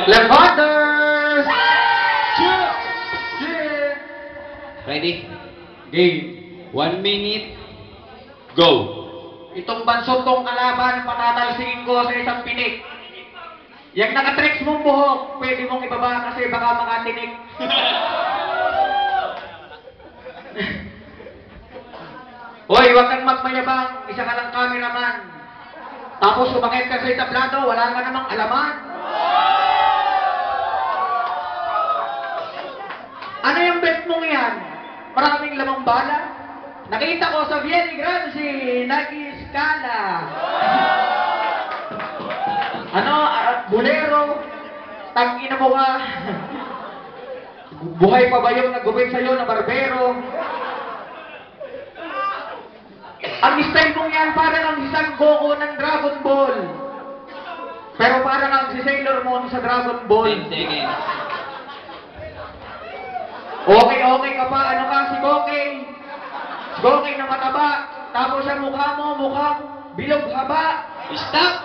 Lefonders! Ready? Game. 1 minute. Go. Itong bansong tong kalaban, patatalsingin ko sa isang pinik. Yang nakatricks mong buhok, pwede mong ibaba kasi baka makatinik. Hoy, huwag kang magmayabang, isa ka lang cameraman. Tapos sumakit ka sa itablado, wala ka namang alaman. Ano yung bet mong yan? Maraming lamang bala? Nakita ko sa Vienna Grand si nag-iskala. Ano, bolero, tangina mo ka. Buhay pa ba yung nag-gupit sa'yo na barbero? Ang style mong yan parang ang isang Goku ng Dragon Ball. Pero parang ang si Sailor Moon sa Dragon Ball. 10 seconds. Okay ka pa, ano ka si Gokey? Si Gokey na mataba, tapos sa mukha mo, mukhang bilog haba. Stop!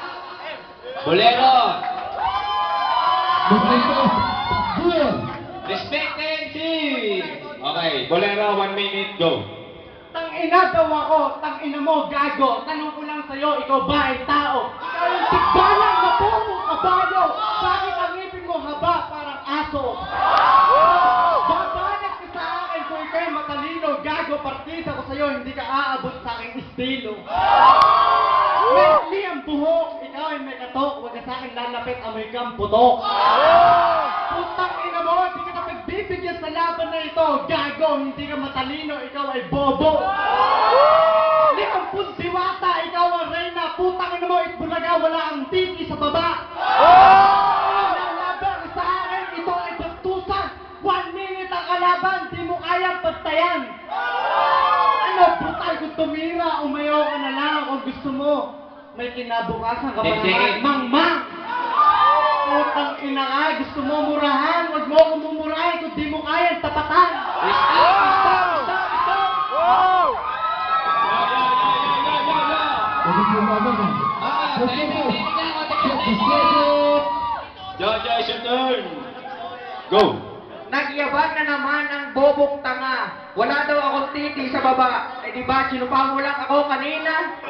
Bolero! Respect MC! Okay, Bolero, 1 minute, go. Tangina daw ako, tangina mo, gago. Tanong ko lang sa'yo, ikaw ba ay tao? Ikaw yung tigbalang na puro kabayo. Bakit ang ngipin mo haba parang aso? Babanat ka sa akin kung ikaw'y matalino. Gago, partida ko sa'yo, hindi ka aabot sa aking estilo. Medley ang buhok, ikaw ay may katok. Huwag ka sa akin lalapit, amoy kang putok. Putang ina mo, hindi ka na pagbibigyan sa laban na ito. Gago, hindi ka matalino, ikaw ay bobo. Limampung diwata, ikaw ang reyna. Putang ina mo, itbulaga, wala ang titi sa baba. Lalaban sa akin, ito ay bastusan. 1 minute ang kalaban, di mo kayang pagtayan. Ano, brutal kung tumira, umayaw ka na lang kung gusto mo. May kinabukasan ka pa naman, mang-mang. Putang ina ka, gusto mo murahan, wag mo akong mumurahin kung di mo kayang tapatan. Stop! Jojo, it's your turn. Go. Nagyabag na naman ang bobong tanga. Wala daw akong titi sa baba. Eh di ba, sinupa mo lang ako kanina?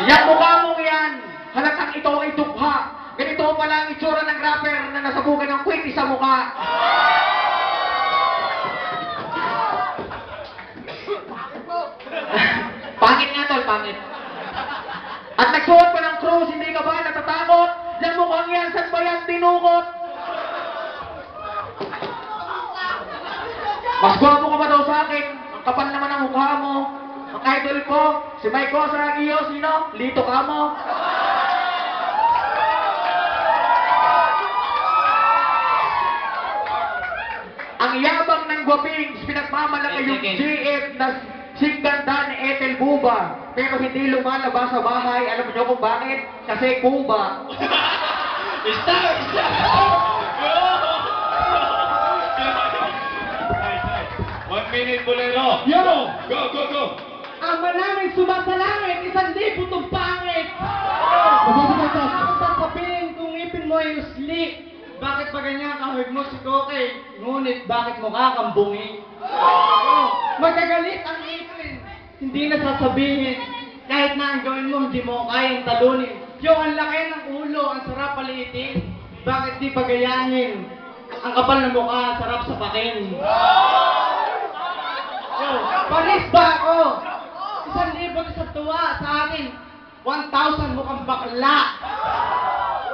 Yan mukha mong yan. Halatang ito ay dukha. Ganito pala ang itsura ng rapper na nasabugan ng kwiti sa mukha. Pangit nga tol, pangit. At nagsuot pa ng cross, hindi ka ba natatakot? Yan mukhang yan, saan ba yan tinukot? Mas gwapo ka ba daw sa akin? Ang kapal naman ang mukha mo. Ang idol ko, si Mike Osaragio, sino? Lito ka mo. Ang yabang ng gwaping, pinagmamalaki yung GF na singganda ni Ethel Buba. Pero hindi lumalabas sa bahay. Alam niyo kung bakit? Kasi Cuba. Stop! 1 minute, Bolero. Yo! Go! Ama namin sumasalangit, 1,000 itong pangit! Ako sasabihin kung ipin mo ay usli. Bakit pa ganyan kahig mo si Kokey? Ngunit bakit mukha kang bungi? Magagalit ang ipin. Hindi na sasabihin. Kahit na ang gawin mo, hindi mo kayang talunin. Yung ang laki ng ulo, ang sarap paliitin. Bakit di pagayahin? Ang kapal ng mukha, sarap sa pakin. Yo, panis ba ako? 1,000 sa tuwa sa akin. 1,000 mukhang bakla.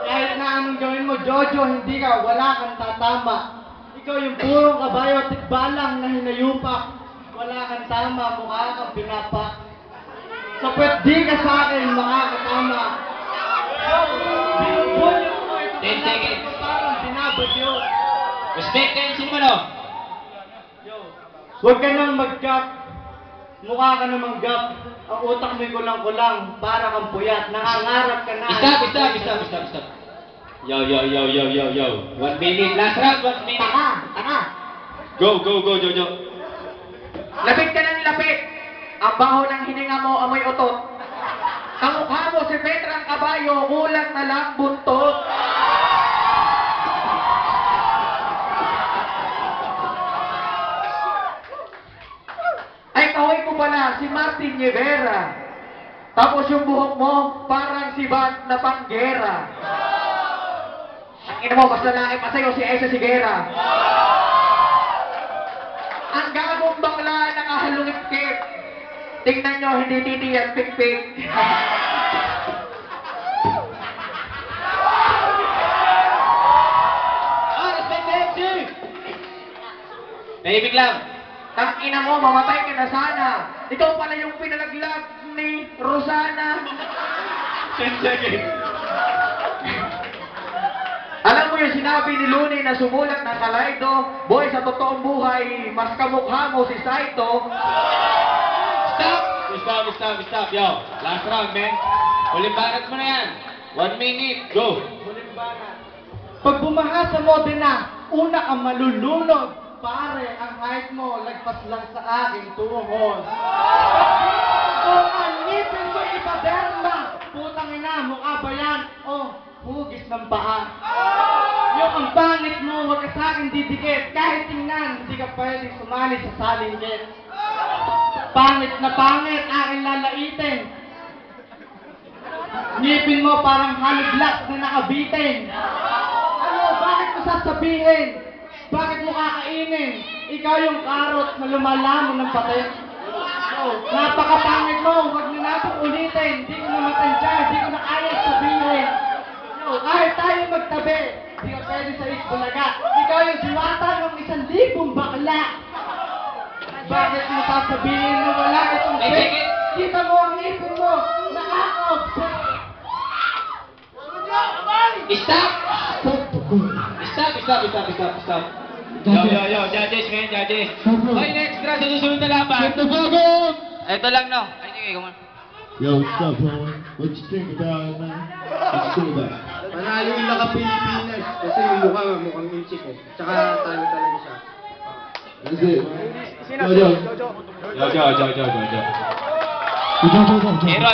Kahit na anong gawin mo, Jojo, hindi ka, wala kang tatama. Ikaw yung purong kabayo, tikbalang na hinayupak. Wala kang tama, mukha kang pinapa. So, pwede ka sa akin, makakatama. Binubulyo mo ito. 10 seconds. Parang binabagyo. Respect MC naman, oh. Huwag ka nang mag-gap. Mukha ka namang gap. Ang utak mo'y kulang-kulang. Para kang puyat. Nangangarap ka na. Stop. Yo. 1 minute, last round, 1 minute. Taka. Go, Jojo. Lapit ka ng lapit. Ang baho ng hininga mo, amoy utot. Kamukha mo si Petrang Kabayo, kulang na lang buntot. Ay, kaway ko pala, si Martin Rivera. Tapos yung buhok mo, parang si Bant na Panggera. Ang ina mo, mas lalaki pa sa'yo si Esa Sigera. Ang gagong bakla nakahalungit-kit. Tingnan nyo, hindi titiyan, pik-pik. Respect the MC! Tahimik lang. Ang ina mo, mamatay ka na sana. Ikaw pala yung pinalaglag ni Rosana. 10 seconds. Alam mo yung sinabi ni Looney na sumulat ng Kalaydo, boy, sa totoong buhay, mas kamukha mo si Saito. Stop. Yo, last round, man. Huling banat mo na yan. 1 minute, go. Pag bumaha sa Modena, una kang malulunod. Pare, ang height mo, lagpas lang sa aking tuhod. Kung ang ngipin mo ipaderma, putang ina, mukha ba yan? Oh, hugis ng paa. Yung ang pangit mo, huwag ka sa akin didikit. Kahit tingnan, hindi ka pwedeng sumali sa salinggit. Pangit na pangit, aking lalaitin. Ngipin mo parang haliblat na nakabitin. Ano, bakit mo sasabihin? Bakit mo kakainin? Ikaw yung karot na lumalamon ng patin. Napakapangit mo, huwag na natin ulitin. Di ko na matandya, di ko na kaya sabihin. Kahit tayo magtabi, di ka pwede sa Itbulaga. Ikaw yung diwata ng 1,000 bakla. Bakit mo sasabihin na wala itong fake? Kita mo ang ipin mo, nakaka-obsess. Stop. Yo, judges, man, judges. Okay, next round, sa susunod na laban. Ito lang, no? Ay, sige, kumana. Yo, what's up, bro? What you think about it, man? Let's do that. Manalo yung naka-Pilipinas kasi yung mukha mukhang inchik eh. Tsaka talo talaga siya. That's it. Yo.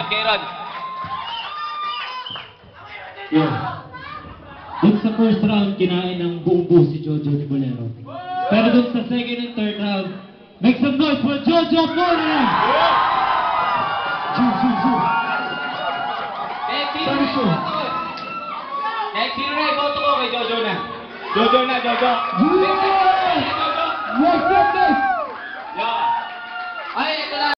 Kairon. Yo. Dun sa first round, kinain ng buong buo si Jojo ni Bolero. Pero dun sa second and third round, make some noise for Jojo Bolero! Next, sino na iboto ko kay Jojo na? Jojo.